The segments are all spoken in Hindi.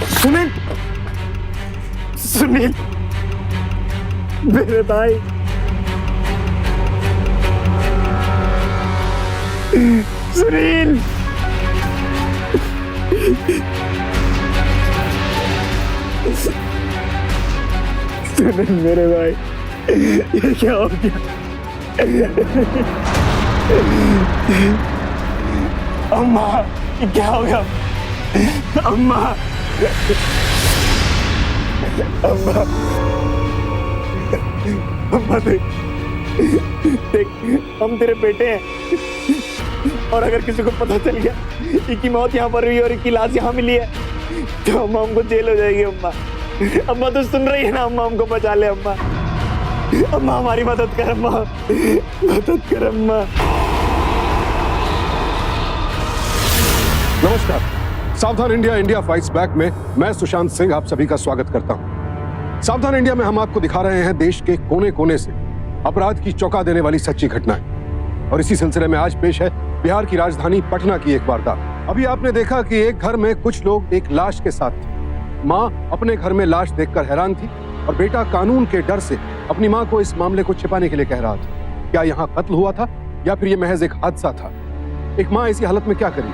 सुनील, सुनील मेरे भाई, सुनील, सुनील मेरे भाई, ये क्या हो गया? अम्मा, ये क्या हो गया? अम्मा, अम्मा, अम्मा देख, देख हम तेरे बेटे हैं और अगर किसी को पता चल गया इनकी मौत यहाँ पर हुई और इनकी लाश यहाँ मिली है तो अम्मा हमको जेल हो जाएगी। अम्मा, अम्मा तो सुन रही है ना? अम्मा हमको बचा ले। अम्मा, अम्मा हमारी मदद कर। अम्मा मदद कर। अम्मा। नमस्कार, सावधान इंडिया, इंडिया फाइट्स बैक में मैं सुशांत सिंह आप सभी का स्वागत करता हूं। सावधान इंडिया में हम आपको दिखा रहे हैं देश के कोने कोने से अपराध की चौंका देने वाली सच्ची घटनाएं। और इसी सिलसिले में आज पेश है बिहार की राजधानी पटना की एक वारदात। अभी आपने देखा कि एक घर में कुछ लोग एक लाश के साथ थे। माँ अपने घर में लाश देखकर हैरान थी और बेटा कानून के डर से अपनी माँ को इस मामले को छिपाने के लिए कह रहा था। क्या यहाँ कत्ल हुआ था या फिर ये महज एक हादसा था? एक माँ ऐसी हालत में क्या करेगी?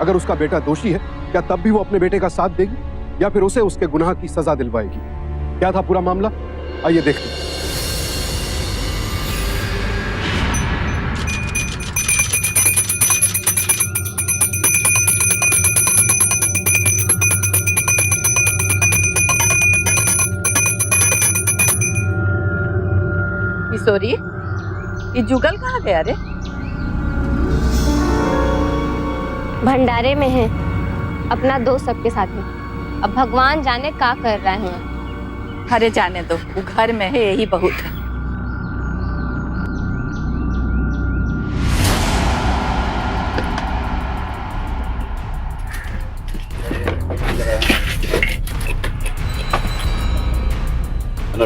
अगर उसका बेटा दोषी है, क्या तब भी वो अपने बेटे का साथ देगी या फिर उसे उसके गुनाह की सजा दिलवाएगी? क्या था पूरा मामला, आइए देखते हैं। किशोरी, ये जुगल कहाँ गया रे? भंडारे में है, अपना दोस्त सबके साथ है। अब भगवान जाने क्या कर रहा है। अरे जाने दो, वो घर में है यही बहुत है।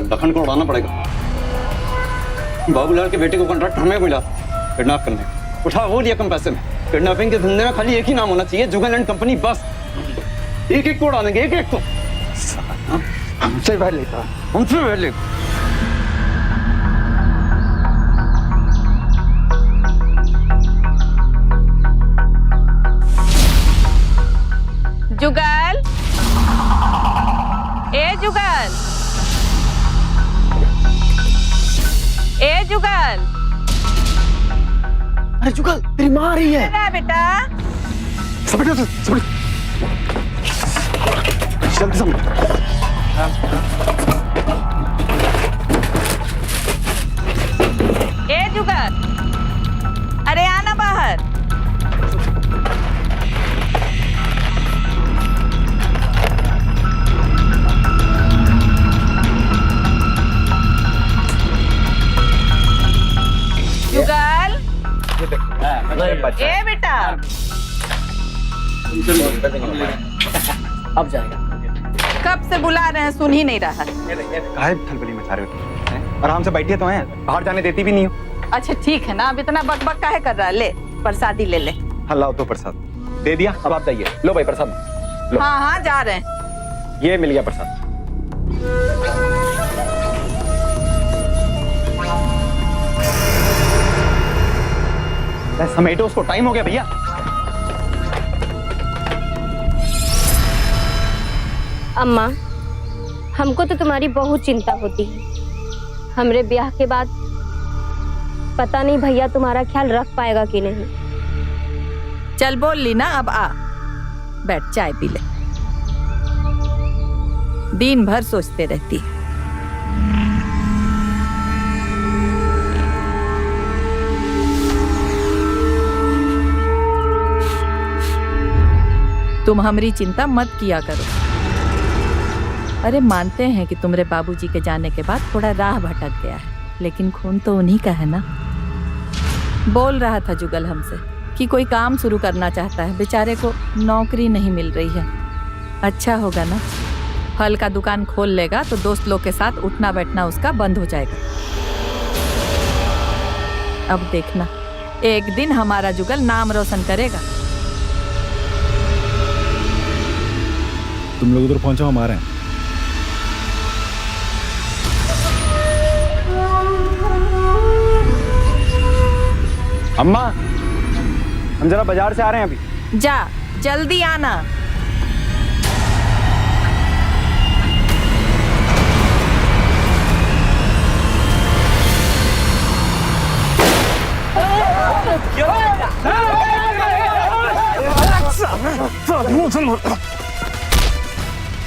लखन को उड़ाना पड़ेगा। बाबूलाल के बेटे को कॉन्ट्रैक्ट हमें मिला किडनैप करने का। उठा वो लिया कम पैसे में। किडनैपिंग के धंधे में खाली एक ही नाम होना चाहिए, जुगल एंड कंपनी। बस एक एक को उड़ानेंगे, एक एक को। हमसे पहले था, हमसे पहले। जुगल, ए जुगल, ए जुगल। अरे जुगल, तेरी माँ आ रही है। क्या बेटा? समझ जल्दी समझ। ए जुगल, अरे आना बाहर। जुगल, ए बेटा। अब जाएगा। कब से बुला रहे हैं, सुन ही नहीं रहा। काहे खलबली मचा रहे हो? आराम से बैठिए तो हैं, बाहर जाने देती भी नहीं हो। अच्छा ठीक है ना, अब इतना बकबक काहे कर रहा है? ले प्रसादी ले ले। हाँ लाओ तो प्रसाद दे दिया, अब आप जाइए। लो भाई प्रसाद लो। हाँ हाँ जा रहे हैं। ये मिल गया प्रसाद। समेटो उसको, टाइम हो गया भैया। अम्मा, हमको तो तुम्हारी बहुत चिंता होती है। हमरे ब्याह के बाद पता नहीं भैया तुम्हारा ख्याल रख पाएगा कि नहीं। चल बोल ली ना, अब आ बैठ चाय पी ले। दिन भर सोचते रहती है। तुम हमारी चिंता मत किया करो। अरे मानते हैं कि तुम्हारे बाबूजी के जाने के बाद थोड़ा राह भटक गया है, लेकिन खून तो उन्हीं का है ना। बोल रहा था जुगल हमसे कि कोई काम शुरू करना चाहता है, बेचारे को नौकरी नहीं मिल रही है। अच्छा होगा ना, फल का दुकान खोल लेगा तो दोस्त लोग के साथ उठना बैठना उसका बंद हो जाएगा। अब देखना, एक दिन हमारा जुगल नाम रोशन करेगा। तुम लोग उधर पहुंचो, हम आ रहे हैं। अम्मा, हम जरा बाजार से आ रहे हैं अभी। जा, जल्दी आना।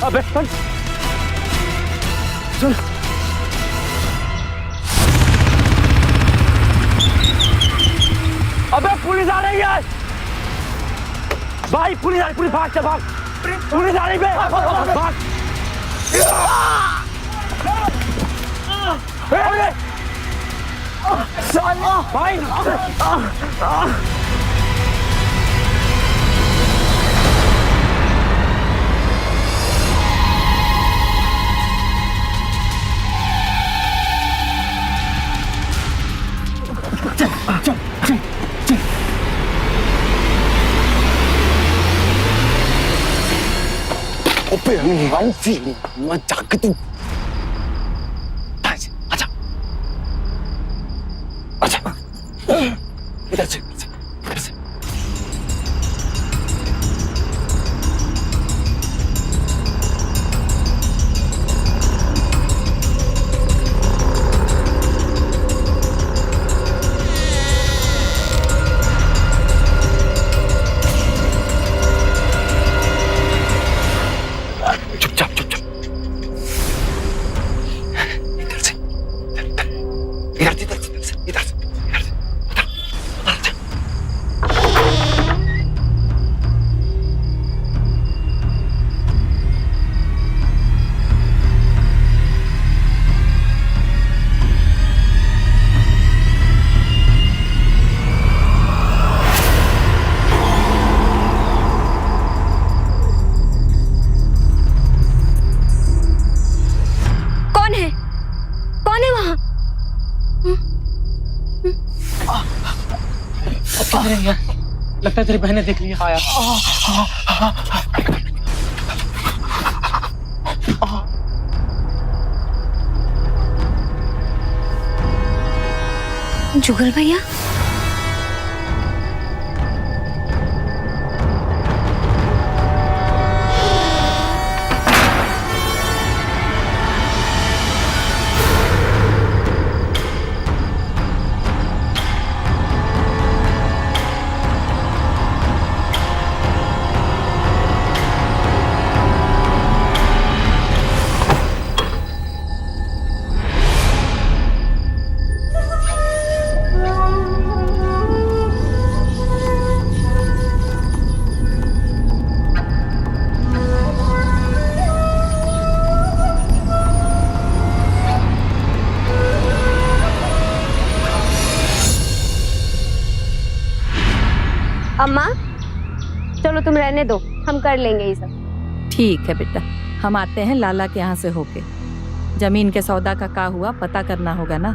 अबे चल चल। अबे पुलिस आ रही है भाई, पुलिस आ रही, पुलिस भाग, चल भाग, पुलिस आ रही है, भाग। भाई 오빠 형님 완전 맞아 그때 다시 하자 하자 이다지 그래서 लगता है तेरी बहन ने देख लिया। आया जुगल भैया, अम्मा चलो तुम रहने दो, हम कर लेंगे ये सब। ठीक है बेटा, हम आते हैं लाला के यहाँ से होके। जमीन के सौदा का हुआ पता करना होगा ना।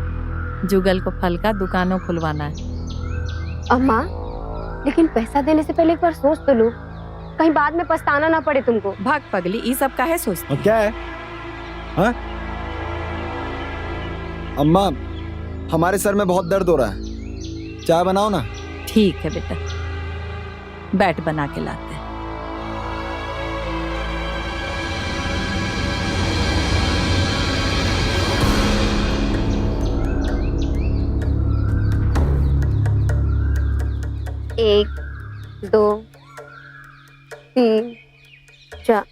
जुगल को फल का दुकानों खुलवाना है। अम्मा लेकिन पैसा देने से पहले एक बार सोच तो लो, कहीं बाद में पछताना ना पड़े तुमको। भाग पगली, ये सब काहे सोचती? और क्या है? हाँ? अम्मा, हमारे सर में बहुत दर्द हो रहा है, चाय बनाओ ना। ठीक है बेटा, बैट बना के लाते हैं। एक, दो, तीन, चार।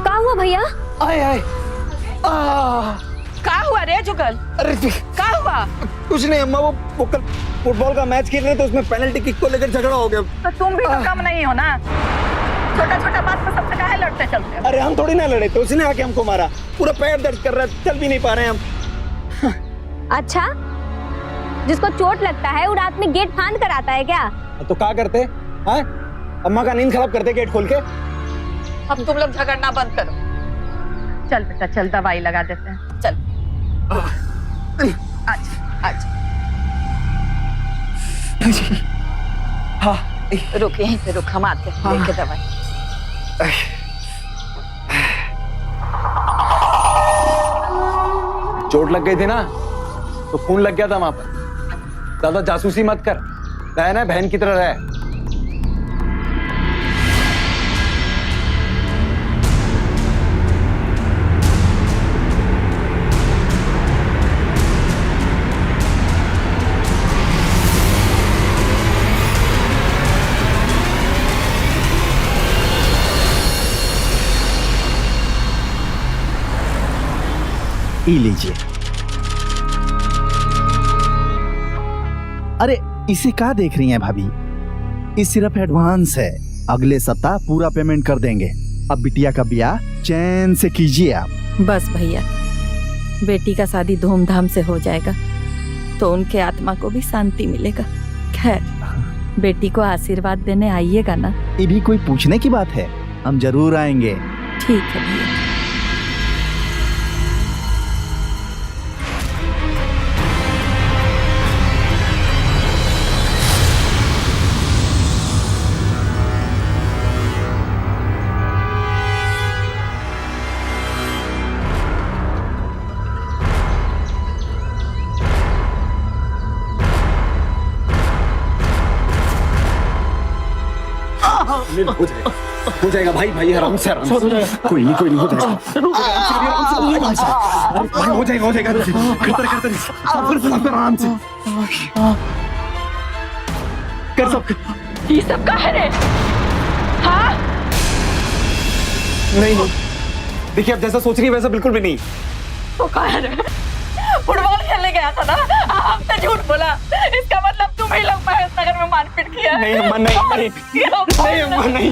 क्या हुआ भैया? आए आए का हुआ रे जुगल? अरे का हुआ? कुछ नहीं अम्मा, वो कल फुटबॉल का मैच खेल रहे थे, उसमें पेनल्टी किक को लेकर झगड़ा हो गया। तो तुम भी तो कम नहीं हो ना, छोटा छोटा बात पर सबसे काहे लड़ते चलते हो? अरे हम थोड़ी ना लड़े थे, उसने आके हमको मारा, पूरा पैर दर्द कर रहा है, चल भी नहीं पा रहे हैं हम। अच्छा, जिसको चोट लगता है वो रात में गेट फांद कर आता है क्या? तो क्या करते हैं? अम्मा का नींद खराब करते गेट खोल के। अब तुम लोग झगड़ना बंद करो। चल बेटा चल, दवाई लगा देते हैं, चल। अच्छा अच्छा, हाँ रुक यहीं पे रुक, हम आते हैं लेके दवाई। चोट लग गई थी ना, तो खून लग गया था वहां पर। ज्यादा जासूसी मत कर, बहन है बहन की तरह रह। ई लीजिए। अरे इसे क्या देख रही हैं भाभी? ये सिर्फ एडवांस है, अगले सप्ताह पूरा पेमेंट कर देंगे। अब बिटिया का ब्याह चैन से कीजिए आप। बस भैया, बेटी का शादी धूमधाम से हो जाएगा तो उनके आत्मा को भी शांति मिलेगा। खैर, बेटी को आशीर्वाद देने आइएगा ना? ये भी कोई पूछने की बात है, हम जरूर आएंगे। ठीक है भैया। हो जाएगा भाई, भाई आराम से आराम से। कोई नहीं हो जाएगा, हो जाएगा, हो जाएगा। करते सब आराम से कर सब। ये सब का है रे? हाँ? नहीं देखिए, अब जैसा सोच रही है वैसा बिल्कुल भी नहीं। तो का है रे? फुटबॉल खेलने गया था ना, हमसे झूठ बोला, इसका मतलब तुम ही लोग महेश नगर में मारपीट किया है। नहीं अम्मा, नहीं नहीं अम्मा, नहीं।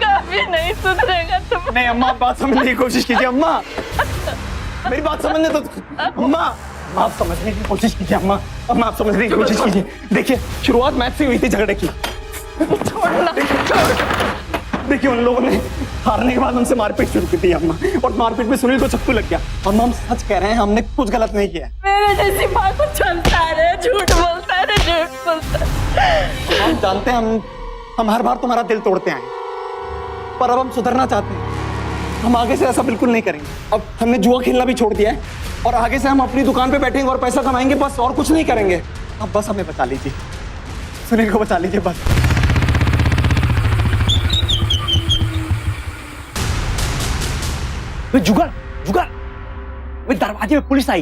कभी नहीं सुधरेगा तुम। नहीं अम्मा, बात समझने की कोशिश कीजिए अम्मा, मेरी बात समझने तो। अम्मा आप समझने की कोशिश कीजिए अम्मा, अम्मा आप समझने की कोशिश कीजिए। देखिए शुरुआत मैच से हुई थी झगड़े की। देखिए उन लोगों ने हारने के बाद उनसे मारपीट शुरू की थी अम्मा, और मारपीट में सुनील को चप्पू लग गया। अम्मा हम सच कह रहे हैं, हमने कुछ गलत नहीं किया। मेरे जैसी माँ को चलता है, झूठ बोलता है, झूठ बोलता है। हम जानते हैं हम हर बार तुम्हारा दिल तोड़ते आए, पर अब हम सुधरना चाहते हैं। हम आगे से ऐसा बिल्कुल नहीं करेंगे। अब हमने जुआ खेलना भी छोड़ दिया है, और आगे से हम अपनी दुकान पे बैठेंगे और पैसा कमाएंगे, बस और कुछ नहीं करेंगे। अब बस हमें बचा लीजिए, सुनील को बचा लीजिए बस। जुगाड़ जुगाड़, वे दरवाजे पे पुलिस आई,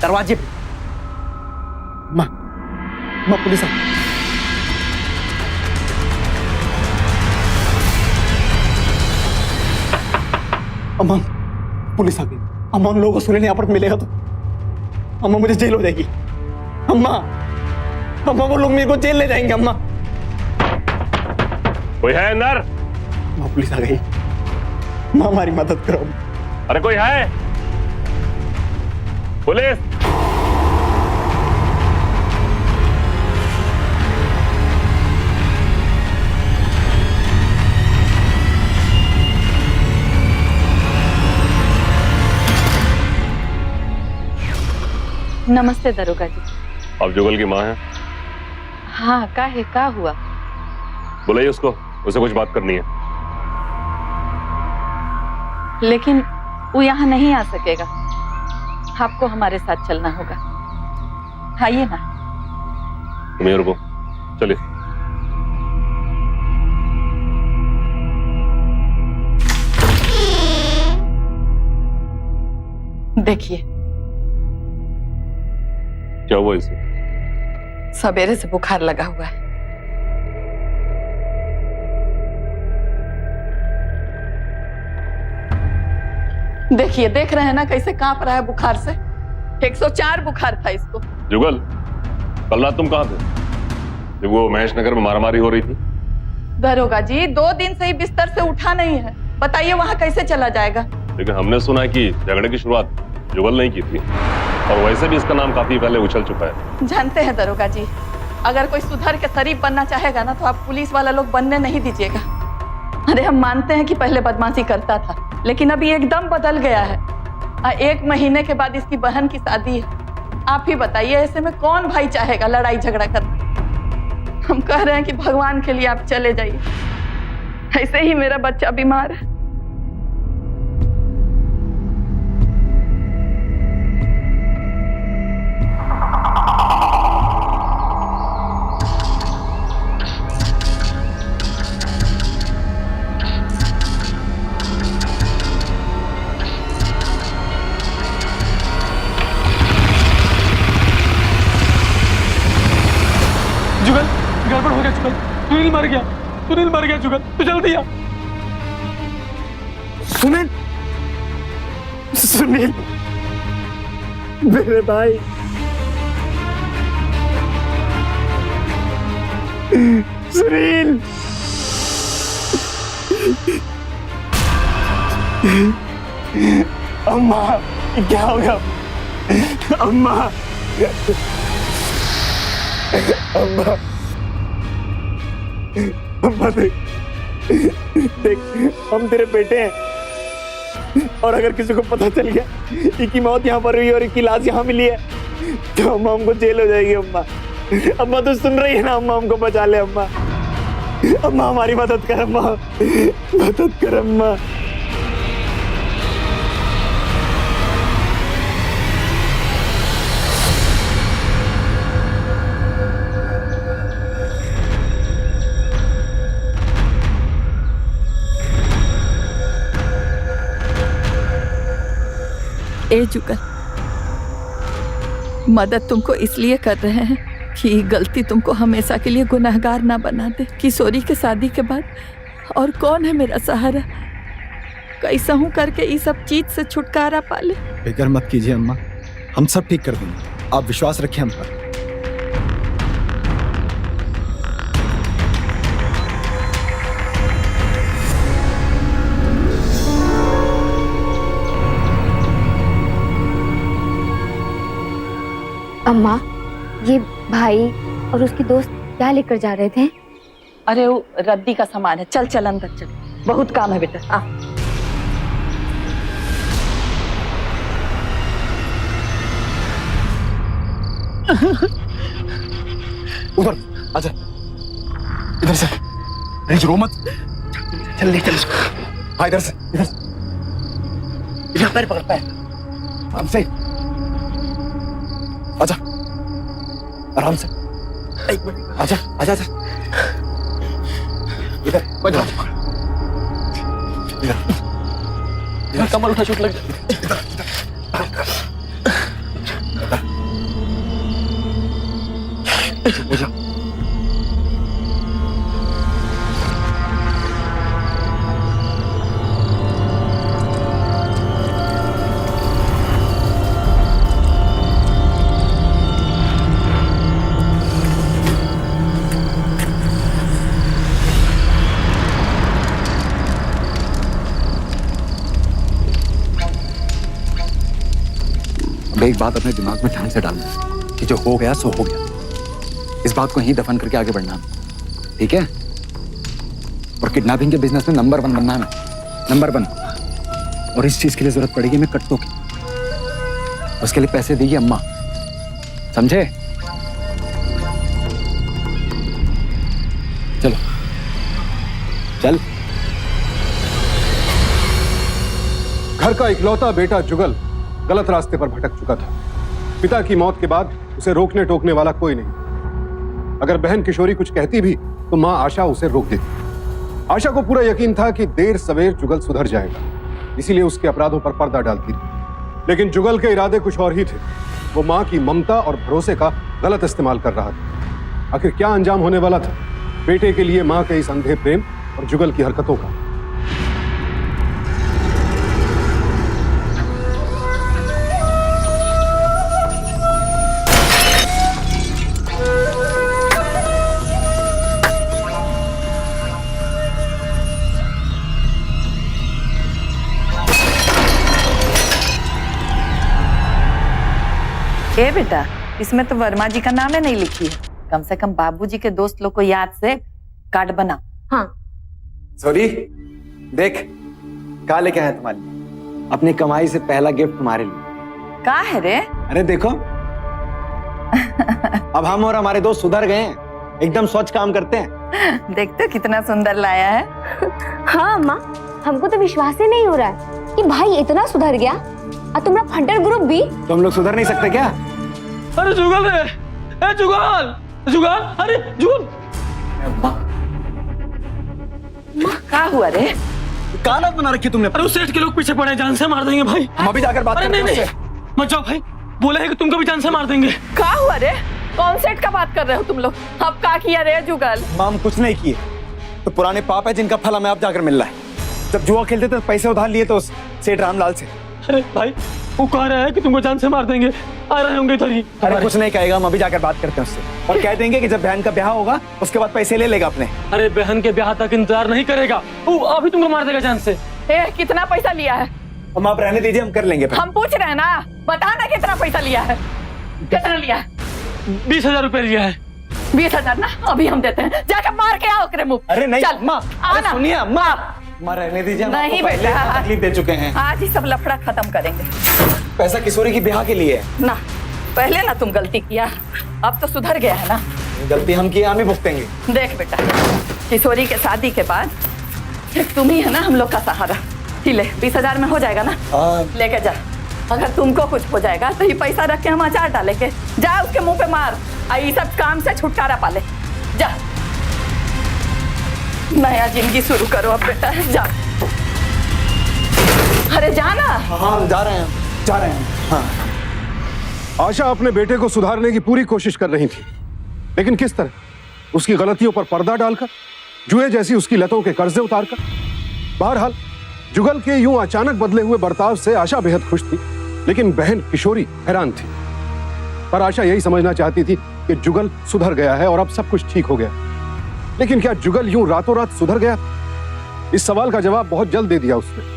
दरवाजे पे। माँ पुलिस आ। अम्मा पुलिस आ गई। अम्मा उन लोगों को सुनील यहाँ पर मिलेगा तो अम्मा मुझे जेल हो जाएगी। अम्मा अम्मा वो लोग मेरे को जेल ले जाएंगे। अम्मा कोई है अंदर? माँ पुलिस आ गई, माँ हमारी मदद करो। अरे कोई है? पुलिस! नमस्ते दरोगा जी। आप जुगल की माँ हैं? हाँ, का हुआ? बुलाइए उसको, उसे कुछ बात करनी है। लेकिन वो यहाँ नहीं आ सकेगा, आपको हमारे साथ चलना होगा। आइए ना। तुम रुको, चलिए। देखिए, क्या हुआ इसे? सवेरे से बुखार लगा हुआ है। देखिए, देख रहे हैं ना कैसे कांप रहा है बुखार से। 104 बुखार था इसको। जुगल, कल रात तुम कहाँ थे जब वो महेश नगर में मारामारी हो रही थी? दरोगा जी 2 दिन से ही बिस्तर से उठा नहीं है, बताइए वहाँ कैसे चला जाएगा। लेकिन हमने सुना है कि झगड़े की शुरुआत जुगल ने की थी, और वैसे भी इसका नाम काफी पहले उछल चुका है। जानते हैं दरोगा जी, अगर कोई सुधर के शरीफ बनना चाहेगा ना तो आप पुलिस वाला लोग बनने नहीं दीजिएगा। अरे हम मानते हैं कि पहले बदमाशी करता था, लेकिन अभी एकदम बदल गया है। 1 महीने के बाद इसकी बहन की शादी है। आप ही बताइए, ऐसे में कौन भाई चाहेगा लड़ाई झगड़ा करना। हम कह रहे हैं कि भगवान के लिए आप चले जाइए, ऐसे ही मेरा बच्चा बीमार है। जुगल, गड़बड़ हो गया जुगल, सुनील मर गया, सुनील मर गया जुगल, तू जल्दी आ। सुनील, सुनील मेरे भाई, सुनील, अम्मा क्या हो गया? अम्मा, अम्मा, अम्मा देख, हम तेरे बेटे हैं, और अगर किसी को पता चल गया इनकी मौत यहाँ पर हुई और इनकी लाश यहाँ मिली है तो अम्मा हमको जेल हो जाएगी। अम्मा, अम्मा तो सुन रही है ना? अम्मा हमको बचा ले। अम्मा, अम्मा हमारी मदद कर। अम्मा मदद कर। अम्मा, ए जुगल, मदद तुमको इसलिए कर रहे हैं कि गलती तुमको हमेशा के लिए गुनहगार ना बना दे। किशोरी के शादी के बाद और कौन है मेरा सहारा? कैसा हूँ करके इस सब चीज से छुटकारा पाले। फिक्र मत कीजिए अम्मा, हम सब ठीक कर देंगे, आप विश्वास रखिए हम पर। अम्मा, ये भाई और उसकी दोस्त क्या लेकर जा रहे थे? अरे वो रद्दी का सामान है, चल चल अंदर चल, बहुत काम है बेटा। आ उधर आजा, इधर से, रिच रो मत, चल ले चल इसको। हाँ इधर से, इधर पैर पकड़, पैर हमसे, आजा आराम से, आजा आजा आजा, इधर बैठ जाओ, इधर कमर उठा, चोट लग जाए। हो जा। अब एक बात अपने दिमाग में ध्यान से डालना कि जो हो गया सो हो गया, इस बात को यहीं दफन करके आगे बढ़ना, ठीक है? और किडनैपिंग के बिजनेस में नंबर 1 बनना है, नंबर 1। और इस चीज के लिए जरूरत पड़ेगी मैं कट्टों की, उसके लिए पैसे देगी अम्मा, समझे? चलो चल। घर का इकलौता बेटा जुगल गलत रास्ते पर भटक चुका था। पिता की मौत के बाद उसे रोकने टोकने वाला कोई नहीं। अगर बहन किशोरी कुछ कहती भी तो मां आशा उसे रोक देती। आशा को पूरा यकीन था कि देर सवेर जुगल सुधर जाएगा, इसीलिए उसके अपराधों पर पर्दा डालती थी। लेकिन जुगल के इरादे कुछ और ही थे। वो मां की ममता और भरोसे का गलत इस्तेमाल कर रहा था। आखिर क्या अंजाम होने वाला था बेटे के लिए मां के इस अंधे प्रेम और जुगल की हरकतों का? ए बेटा, इसमें तो वर्मा जी का नाम है नहीं लिखी है। कम से कम बाबूजी के दोस्त लोग को याद से कार्ड बना। हाँ सॉरी, देख क्या लेके आया तुम्हारे लिए, अपनी कमाई से पहला गिफ्ट तुम्हारे लिए। का है रे? अरे देखो अब हम और हमारे दोस्त सुधर गए हैं, एकदम स्वच्छ काम करते हैं। देखते कितना सुंदर लाया है। हाँ अम्मा, हमको तो विश्वास ही नहीं हो रहा है कि भाई इतना सुधर गया और तुम्हारा फंटर ग्रुप भी। तो हम लोग सुधर नहीं सकते क्या? अरे जुगल रे, ए जुगल, जुगल, अरे जुगल। का हुआ रे? कानत बना रखी तुमने। अरे उस सेठ के लोग पीछे पड़े, जान से मार देंगे भाई। हम अभी जाकर बात अरे करते नहीं हैं नहीं, मत जाओ भाई, बोले है कि तुमको भी जान से मार देंगे। का हुआ रे? कौन सेठ का बात कर रहे हो तुम लोग? अब का किया रे जुगल? हम कुछ नहीं किए, तो पुराने पाप है जिनका फल हमें अब जाकर मिल रहा है। जब जुआ खेलते थे पैसे उधार लिए तो उस सेठ रामलाल से। अरे भाई वो कह रहा है कि तुमको जान से मार देंगे, आ रहे होंगे इधर ही। अरे कुछ नहीं कहेगा, हम अभी जाकर बात करते हैं उससे और कह देंगे कि जब बहन का ब्याह होगा उसके बाद पैसे ले लेगा अपने। अरे बहन के ब्याह तक इंतजार नहीं करेगा, वो अभी तुमको मार देगा जान से। ए, कितना पैसा लिया है? हम आप रहने दीजिए, हम कर लेंगे। हम पूछ रहे हैं ना, बता ना कितना पैसा लिया है? कितना लिया है? 20,000 रुपए लिया है। 20,000 ना, अभी हम देते हैं, जाकर मार के आओ करे मुंह। अरे नहीं चल, अम्मा, अरे आना। सुनिए अम्मा, अम्मा रहने दीजिए, हम नहीं आपको पहले बेटा, तकलीफ दे चुके हैं। आज ही सब लफड़ा खत्म करेंगे। पैसा किशोरी की ब्याह के लिए है ना, पहले ना तुम गलती किया, अब तो सुधर गया है ना। गलती हम की, हम ही भुगतेंगे। देख बेटा, किशोरी के शादी के बाद सिर्फ तुम ही है ना हम लोग का सहारा। ही ले, 20,000 में हो जाएगा ना? लेके जा। अगर तुमको कुछ हो जाएगा तो ये पैसा रख के हम अचार डालेंगे। जा उसके मुंह पे मार, ये सब काम से छुटकारा पाले। जा, नया जिंदगी शुरू करो अब बेटा, जा। अरे जाना। हाँ जा रहे हैं, जा रहे हैं। हाँ। आशा अपने बेटे को सुधारने की पूरी कोशिश कर रही थी, लेकिन किस तरह? उसकी गलतियों पर पर्दा डालकर, जुए जैसी उसकी लतों के कर्जे उतारकर। बहरहाल जुगल के यूं अचानक बदले हुए बर्ताव से आशा बेहद खुश थी, लेकिन बहन किशोरी हैरान थी। पर आशा यही समझना चाहती थी कि जुगल सुधर गया है और अब सब कुछ ठीक हो गया। लेकिन क्या जुगल यूं रातों रात सुधर गया? इस सवाल का जवाब बहुत जल्द दे दिया उसने।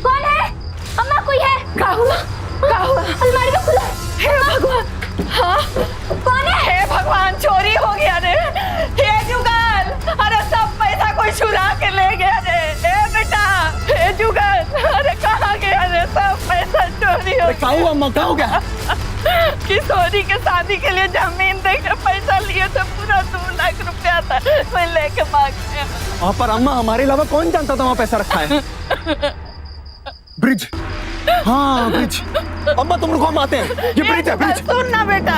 कौन है? अम्मा कोई है? क्या हुआ? क्या हुआ? अलमारी में खुला। हे भगवान! हाँ, कौन है? हे भगवान, चोरी हो गया रे। हे जुगल, अरे सब पैसा कोई चुरा के ले गया रे। हे बेटा, हे जुगल, अरे कहाँ गया रे? सब पैसा चोरी हो क्या हुआ अम्मा, क्या हो गया? किशोरी के शादी के लिए जमीन देकर पैसा लिए थे, पूरा 2 लाख रुपया था, मैं लेके भाग गया। वहाँ पर अम्मा हमारे अलावा कौन जानता था वहाँ पैसा रखा है? ब्रिज, हाँ ब्रिज। अम्मा तुम रुको, हम आते हैं। ये ब्रिज है, ब्रिज। सुन ना बेटा,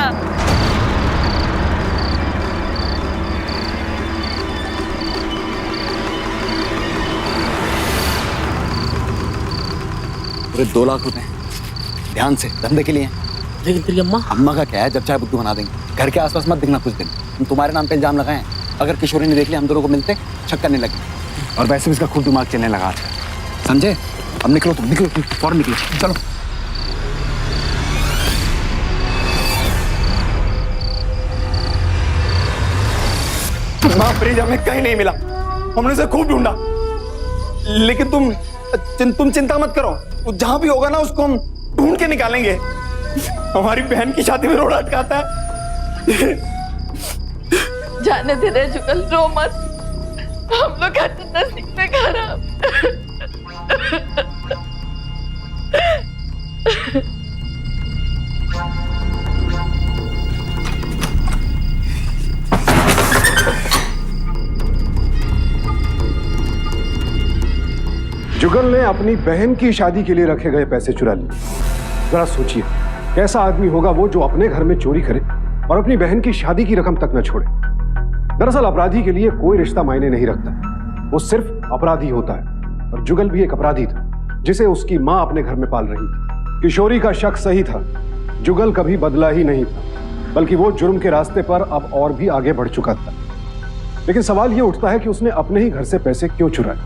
पूरे 2 लाख रुपए ध्यान से धंधे के लिए। लेकिन तेरी अम्मा? अम्मा का क्या है, जब चाहे बुद्धू बना देंगे। घर के आसपास मत दिखना कुछ दिन, हम तुम्हारे नाम पे इल्जाम लगाए। अगर किशोरी ने देख लिया हम दोनों को मिलते, शक करने लगे। और वैसे भी इसका खूब दिमाग चलने लगा आजकल, समझे? अब निकलो तुम, निकलो तुम, फौरन निकलो, चलो। माँ ब्रिज हमें कहीं नहीं मिला, हमने उसे खूब ढूंढा, लेकिन तुम चिंता मत करो, वो जहां भी होगा ना उसको हम ढूंढ के निकालेंगे। हमारी बहन की शादी में रोड अटकाता है। जाने दे रे जुगल, रो मत, हम लोग का नसीब में खराब। जुगल ने अपनी बहन की शादी के लिए रखे गए पैसे चुरा लिए। जरा सोचिए, कैसा आदमी होगा वो जो अपने घर में चोरी करे और अपनी बहन की शादी की रकम तक न छोड़े। दरअसल अपराधी के लिए कोई रिश्ता मायने नहीं रखता, वो सिर्फ अपराधी होता है। और जुगल भी एक अपराधी था जिसे उसकी मां अपने घर में पाल रही थी। किशोरी का शक सही था, जुगल कभी बदला ही नहीं था, बल्कि वो जुर्म के रास्ते पर अब और भी आगे बढ़ चुका था। लेकिन सवाल ये उठता है कि उसने अपने ही घर से पैसे क्यों चुराए,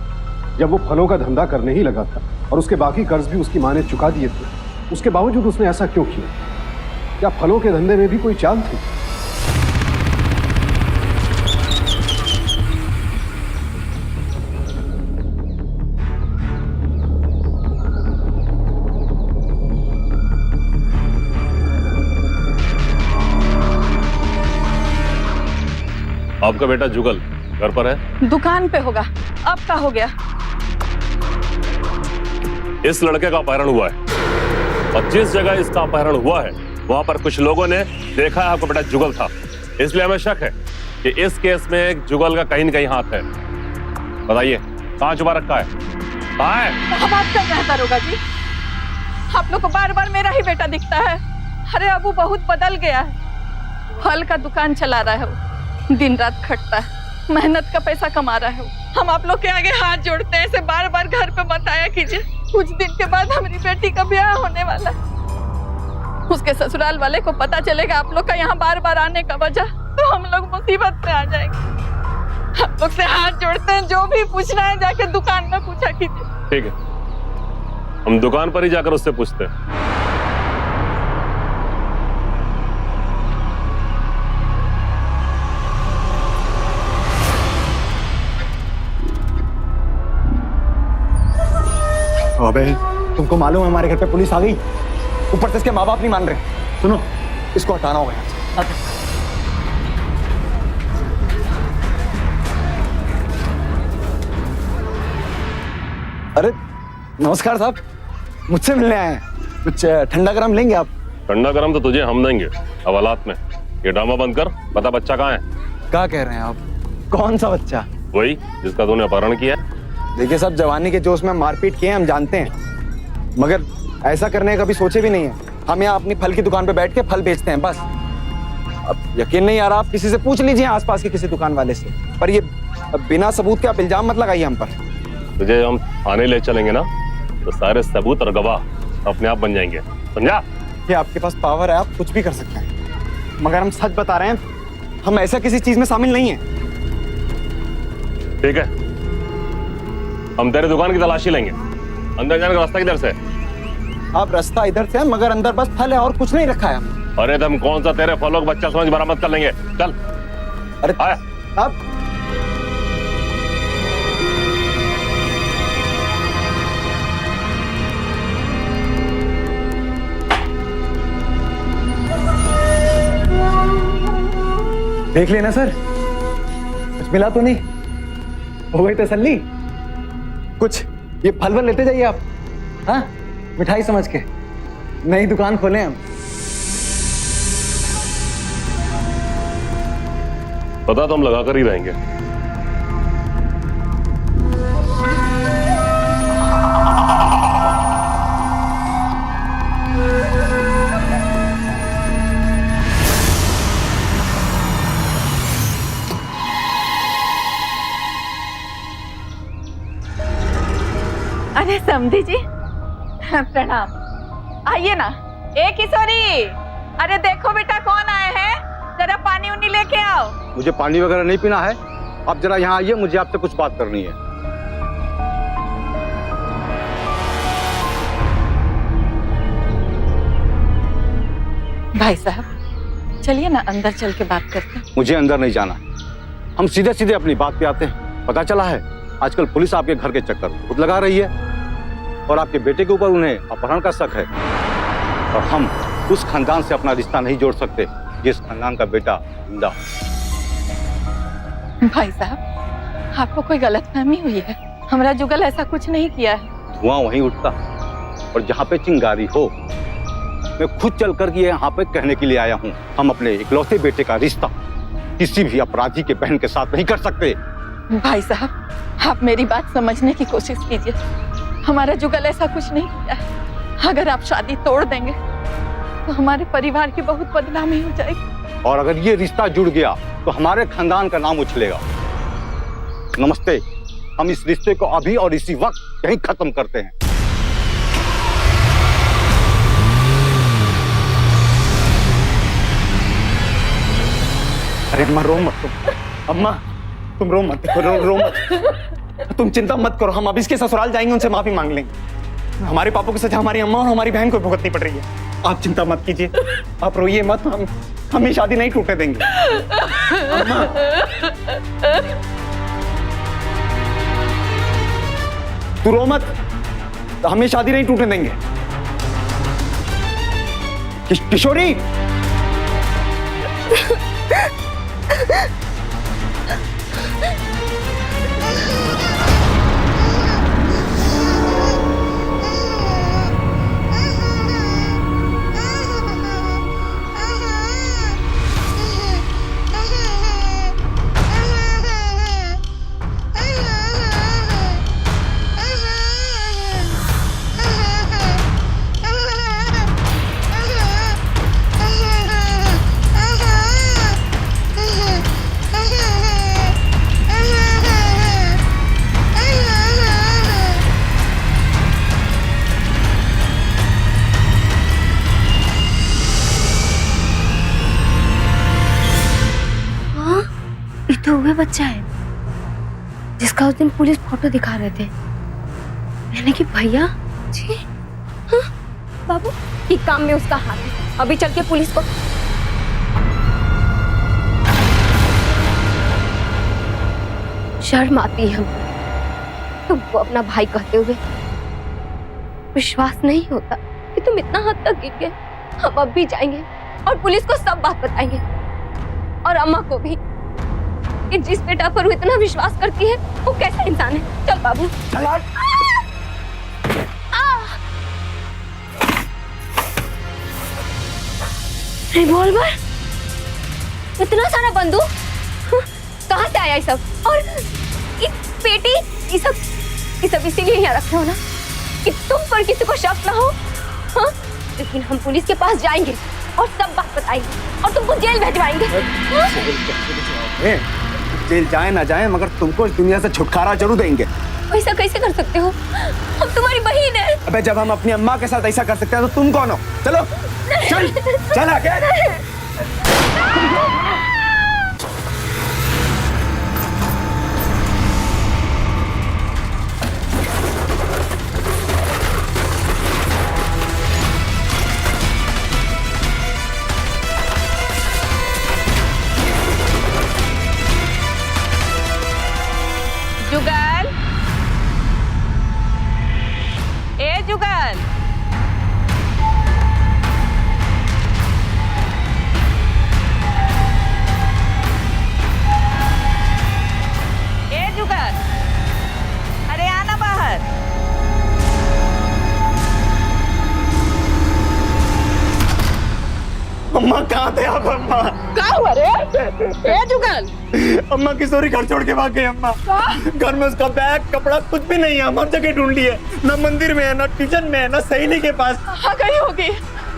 जब वो फलों का धंधा करने ही लगा था और उसके बाकी कर्ज भी उसकी मां ने चुका दिए थे। उसके बावजूद उसने ऐसा क्यों किया? क्या फलों के धंधे में भी कोई चाल थी? आपका बेटा जुगल घर पर है? दुकान पे होगा। अब क्या हो गया? इस लड़के का अपहरण हुआ है और जिस जगह इसका अपहरण हुआ है वहां पर कुछ लोगों ने देखा है आपका बेटा जुगल था, इसलिए हमें शक है कि इस केस में जुगल का कहीं न कहीं हाथ है। बताइए कहाँ छुपा रखा है? कहाँ है? क्या बात कर रहे हैं दरोगा जी? आप लोग को बार बार मेरा ही बेटा दिखता है। अरे अब वो बहुत बदल गया है। फल का दुकान चला रहा है वो, दिन रात खटता है, मेहनत का पैसा कमा रहा है वो। हम आप लोग के आगे हाथ जोड़ते हैं, ऐसे बार बार घर पे मत आया कीजिए। कुछ दिन के बाद हमारी बेटी का ब्याह होने वाला है। उसके ससुराल वाले को पता चलेगा आप लोग का यहाँ बार बार आने का वजह, तो हम लोग मुसीबत में आ जाएंगे। हम लोग से हाथ जोड़ते हैं, जो भी पूछना है जाके दुकान में पूछा कीजिए। ठीक है, हम दुकान पर ही जाकर उससे पूछते हैं। अबे तुमको मालूम है हमारे घर पे पुलिस आ गई, ऊपर से इसके माँ बाप नहीं मान रहे। सुनो, इसको हटाना होगा यहाँ से। अरे नमस्कार साहब, मुझसे मिलने आए हैं। कुछ ठंडा गरम लेंगे आप? ठंडा गरम तो तुझे हम देंगे हवालात में। ये ड्रामा बंद कर, बता बच्चा कहाँ है? क्या कह रहे हैं आप? कौन सा बच्चा? वही जिसका तूने अपहरण किया। देखिए साहब, जवानी के जोश में मारपीट किए हम जानते हैं, मगर ऐसा करने का कभी सोचे भी नहीं है। हम यहाँ अपनी फल की दुकान पे बैठ के फल बेचते हैं बस। अब यकीन नहीं आ रहा, आप किसी से पूछ लीजिए आसपास के किसी दुकान वाले से, पर ये बिना सबूत के आप इल्जाम मत लगाइए हम पर। तुझे हम थाने ले चलेंगे ना, तो सारे सबूत और गवाह अपने आप बन जाएंगे, समझा? ये आपके पास पावर है, आप कुछ भी कर सकते हैं, मगर हम सच बता रहे हैं, हम ऐसा किसी चीज में शामिल नहीं है। ठीक है, हम तेरे दुकान की तलाशी लेंगे। अंदर जाने का रास्ता किधर से? आप रास्ता इधर से है, मगर अंदर बस फल है और कुछ नहीं रखा है हम। अरे तुम कौन सा तेरे फलों का बच्चा समझ बरामद कर लेंगे, चल। अरे आया आप देख लेना सर, कुछ मिला तो नहीं? हो गई तसल्ली? कुछ ये फल वल लेते जाइए आप, हाँ, मिठाई समझ के। नई दुकान खोले हम। पता तो हम लगा कर ही रहेंगे। अरे समधी जी, प्रणाम। आइए ना। ए किशोरी, अरे देखो बेटा कौन आए हैं, जरा पानी उनी लेके आओ। मुझे पानी वगैरह नहीं पीना है, आप जरा यहाँ आइए, मुझे आपसे कुछ बात करनी है। भाई साहब चलिए ना, अंदर चल के बात करते हैं। मुझे अंदर नहीं जाना, हम सीधे सीधे अपनी बात पे आते हैं। पता चला है आजकल पुलिस आपके घर के चक्कर खुद लगा रही है और आपके बेटे के ऊपर उन्हें अपहरण का शक है, और हम उस खानदान से अपना रिश्ता नहीं जोड़ सकते जिस खानदान का बेटा जिंदा हो। भाई साहब आपको कोई गलतफहमी हुई है, हमारा जुगल ऐसा कुछ नहीं किया है। धुआं वहीं उठता और जहाँ पे चिंगारी हो। मैं खुद चल कर यहाँ पे कहने के लिए आया हूँ, हम अपने इकलौते बेटे का रिश्ता किसी भी अपराधी के बहन के साथ नहीं कर सकते। भाई साहब आप मेरी बात समझने की कोशिश कीजिए, हमारा जुगल ऐसा कुछ नहीं किया है। अगर आप शादी तोड़ देंगे तो हमारे परिवार की बहुत बदनामी हो जाएगी। और अगर ये रिश्ता जुड़ गया तो हमारे खानदान का नाम उछलेगा। नमस्ते, हम इस रिश्ते को अभी और इसी वक्त यहीं खत्म करते हैं। अरे अम्मा रो मत तुम। अम्मा तुम रो मत, रो मत। तुम चिंता मत करो, हम अब इसके ससुराल जाएंगे, उनसे माफी मांग लेंगे। हमारे पापों की सजा हमारी अम्मा और हमारी बहन को भुगतनी पड़ रही है। आप चिंता मत कीजिए, आप रोइए मत, हम ये शादी नहीं टूटने देंगे। अम्मा तू रो मत, हम ये शादी नहीं टूटने देंगे। किशोरी तो वह बच्चा है जिसका उस दिन पुलिस फोटो दिखा रहे थे, यानी कि भैया जी। हाँ, बाबू ये काम में उसका हाथ है, अभी चल के पुलिस को। शर्म आती है हमको तुमको अपना भाई कहते हुए। विश्वास नहीं होता कि तुम इतना हद तक गिर गए। हम अब भी जाएंगे और पुलिस को सब बात बताएंगे, और अम्मा को भी, कि जिस बेटा पर वो इतना विश्वास करती है वो कैसा इंसान है। चल बाबू चल। रिवॉल्वर, इतना सारा बंदूक, कहाँ से आया ये सब? और ये पेटी, ये सब इसीलिए यहाँ रखे हो ना कि तुम पर किसी को शक ना हो। हाँ, लेकिन हम पुलिस के पास जाएंगे और सब बात बताएंगे और तुमको जेल भिजवाएंगे। जेल जाए ना जाए, मगर तुमको इस दुनिया से छुटकारा जरूर देंगे। ऐसा कैसे कर सकते हो? हम तुम्हारी बहन है। अबे जब हम अपनी अम्मा के साथ ऐसा कर सकते हैं तो तुम कौन हो? चलो चल चल आगे। जुगल, ए जुगल, ए जुगल, अरे आना बाहर। अम्मा कहाँ थे आप? अम्मा क्या हुआ रे? ए जुगल, अम्मा किशोरी घर छोड़ के भाग गई। अम्मा घर में उसका बैग कपड़ा कुछ भी नहीं है। हम हर जगह ढूंढ लिए, ना मंदिर में है, ना किचन में है, ना सहेली के पास। कहाँ गई होगी?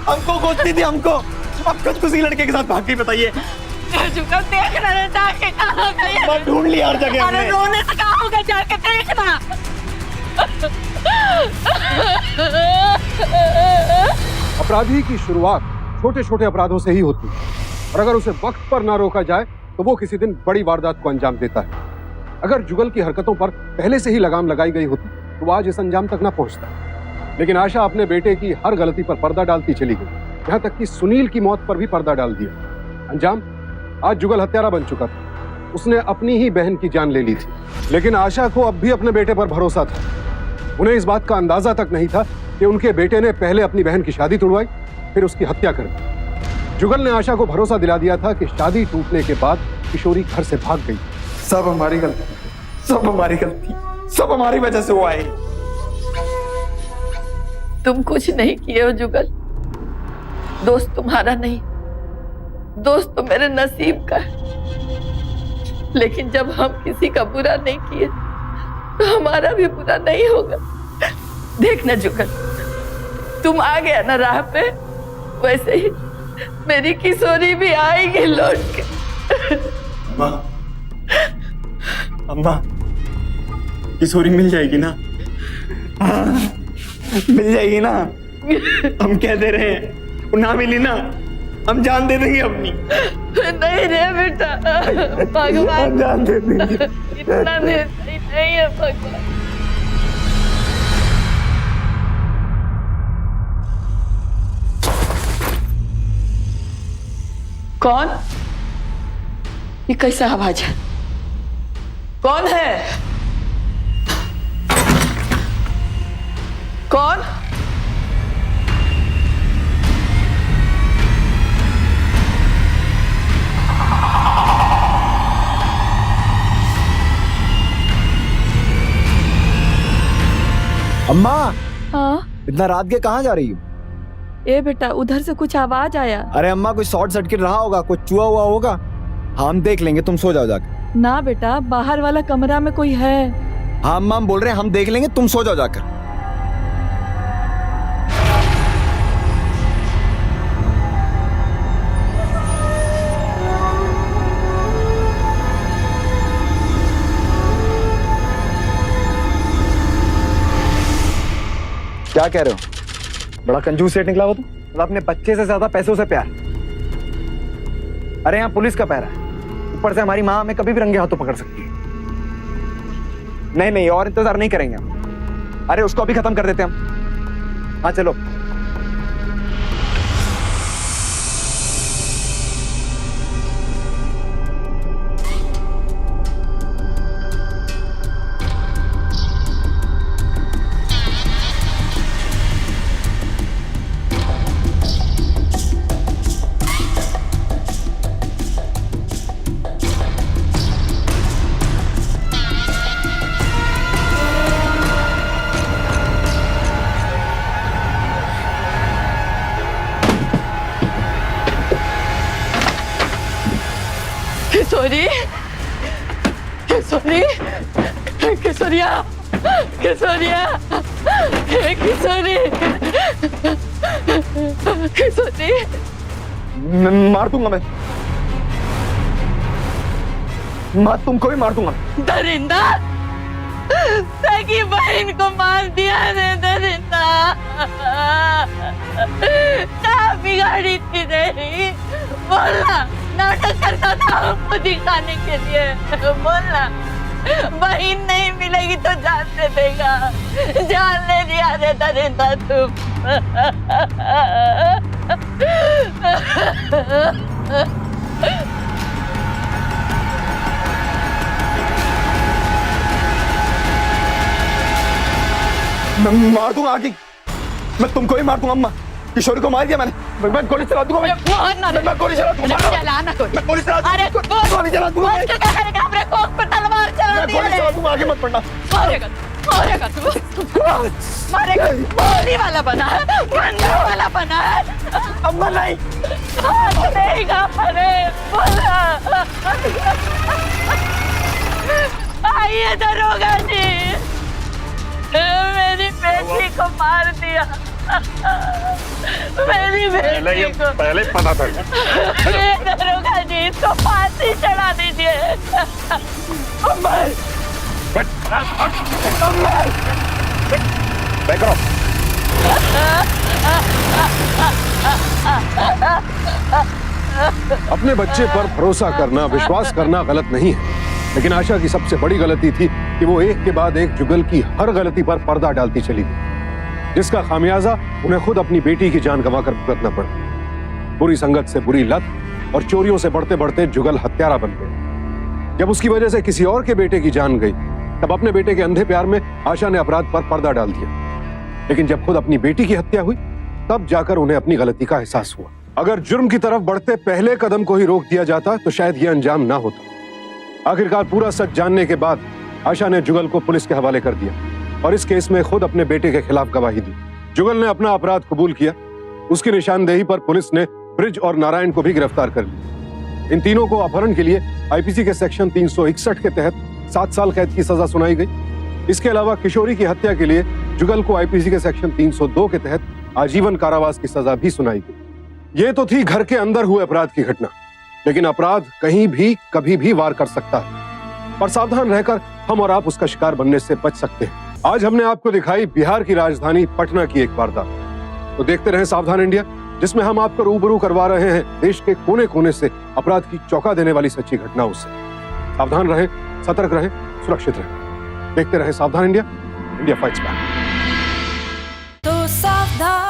हमको खोजती थी हमको। अब कुछ किसी लड़के के साथ भाग गई, बताइए। जुगल देख रहे जाके कहाँ गई? मैं ढूंढ लिया हर जगह। अरे रोने से कहाँ होगा, जाके देखना। अपराधी की शुरुआत छोटे छोटे अपराधों से ही होती है, और अगर उसे वक्त पर ना रोका जाए तो वो किसी दिन बड़ी वारदात को अंजाम देता है। अगर जुगल की हरकतों पर पहले से ही लगाम लगाई गई होती तो वो आज इस अंजाम तक ना पहुंचता। लेकिन आशा अपने बेटे की हर गलती पर पर्दा डालती चली गई, यहाँ तक कि सुनील की मौत पर भी पर्दा डाल दिया। अंजाम, आज जुगल हत्यारा बन चुका था। उसने अपनी ही बहन की जान ले ली थी, लेकिन आशा को अब भी अपने बेटे पर भरोसा था। उन्हें इस बात का अंदाजा तक नहीं था कि उनके बेटे ने पहले अपनी बहन की शादी तोड़वाई, फिर उसकी हत्या कर दी। जुगल ने आशा को भरोसा दिला दिया था कि शादी टूटने के बाद किशोरी घर से भाग गई। सब हमारी गलती, सब हमारी गलती, सब हमारी वजह से हुआ है। तुम कुछ नहीं किए हो जुगल, दोस्त तुम्हारा नहीं, दोस्त तो मेरे नसीब का है। लेकिन जब हम किसी का बुरा नहीं किए तो हमारा भी बुरा नहीं होगा। देखना जुगल, तुम आ गया ना राह पे, वैसे ही मेरी किशोरी भी आएगी लौट के। माँ, अम्मा, किशोरी मिल जाएगी ना? हाँ, मिल जाएगी ना? हम कह दे रहे हैं, वो ना मिली ना, हम जान दे देंगे अपनी। नहीं रे बेटा, भगवान हम जान दे देंगे। इतना नहीं है भगवान। कौन? ये कैसा आवाज है? कौन है? कौन? अम्मा, हाँ इतना रात के कहाँ जा रही हो? ए बेटा, उधर से कुछ आवाज आया। अरे अम्मा, कोई शॉर्ट सर्किट रहा होगा, कुछ चुआ हुआ होगा। हम देख लेंगे, तुम सो जाओ जाकर। ना बेटा, बाहर वाला कमरा में कोई है। हाँ अम्मा, हम बोल रहे हैं, हम देख लेंगे, तुम सो जाओ जाकर। क्या कह रहे हो? बड़ा कंजूस सेठ निकला हो तुम। मतलब अपने बच्चे से ज्यादा पैसों से प्यार। अरे यहाँ पुलिस का पहरा है, ऊपर से हमारी माँ हमें कभी भी रंगे हाथों पकड़ सकती है। नहीं नहीं, और इंतजार नहीं करेंगे हम। अरे उसको अभी खत्म कर देते हम। हाँ चलो। किशोरी, किशोरी, किशोरिया, किशोरिया, किशोरी, किशोरी। मार दूंगा मैं, तुमको भी मार दूंगा। दरिंदा, सगी बहन को मार दिया रे दरिंदा। क्या बिगाड़ी थी तेरी? बोलना, नाटक करता था हमको दिखाने के लिए। बोलना, बहन नहीं मिलेगी तो जान दे देगा। जान ले दिया रे दरिंदा तुम। मैं मार दूंगा आगे, मैं तुमको ही मार दूंगा अम्मा। किशोरी को मार दिया मैंने, मैं गोली चला दूंगा। मैं गोली चला दूंगा। चलाना कोई। मैं गोली चला दूंगा। अरे गोली चला दूंगा। क्या करेगा? अपने कोख पे तलवार चला दी गोली चला दूंगा, आगे मत पड़ना। मारेगा, मारेगा तू, मारेगा। गोली वाला बना है, बंदूक वाला बना है। अम्मा नहीं, देगा। अरे बोला, आइए दरोगा जी, मेरी बेटी को मार दिया। मेरी बेटी को पहले पता था। दरोगा जी, इसको फांसी चढ़ा दीजिए। अपने बच्चे पर भरोसा करना, विश्वास करना गलत नहीं है, लेकिन आशा की सबसे बड़ी गलती थी कि वो एक के बाद एक जुगल की हर गलती पर पर्दा डालती चली गई, जिसका खामियाजा उन्हें खुद अपनी बेटी की जान गंवाकर भुगतना पड़ा। बुरी संगत से बुरी लत और चोरियों से बढ़ते बढ़ते जुगल हत्यारा बन गए। जब उसकी वजह से किसी और के बेटे की जान गई, तब अपने बेटे के अंधे प्यार में आशा ने अपराध पर पर्दा डाल दिया। लेकिन जब खुद अपनी बेटी की हत्या हुई, तब जाकर उन्हें अपनी गलती का एहसास हुआ। अगर जुर्म की तरफ बढ़ते पहले कदम को ही रोक दिया जाता तो शायद यह अंजाम ना होता। आखिरकार पूरा सच जानने के बाद आशा ने जुगल को पुलिस के हवाले कर दिया और इस केस में खुद अपने बेटे के खिलाफ गवाही दी। जुगल ने अपना अपराध कबूल किया। उसकी निशानदेही पर पुलिस ने ब्रिज और नारायण को भी गिरफ्तार कर लिया। इन तीनों को अपहरण के लिए आईपीसी के सेक्शन 361 के तहत 7 साल कैद की सजा सुनाई गई। इसके अलावा किशोरी की हत्या के लिए जुगल को आईपीसी के सेक्शन 302 के तहत आजीवन कारावास की सजा भी सुनाई गई। ये तो थी घर के अंदर हुए अपराध की घटना, लेकिन अपराध कहीं भी कभी भी वार कर सकता है, और सावधान रहकर हम और आप उसका शिकार बनने से बच सकते हैं। आज हमने आपको दिखाई बिहार की राजधानी पटना की एक वारदात, तो देखते रहें सावधान इंडिया, जिसमें हम आपको रूबरू करवा रहे हैं देश के कोने कोने से अपराध की चौंका देने वाली सच्ची घटनाओं से। सावधान रहें, सतर्क रहें, सुरक्षित रहें। देखते रहें सावधान इंडिया, इंडिया फाइट्स बैक। तो सावधान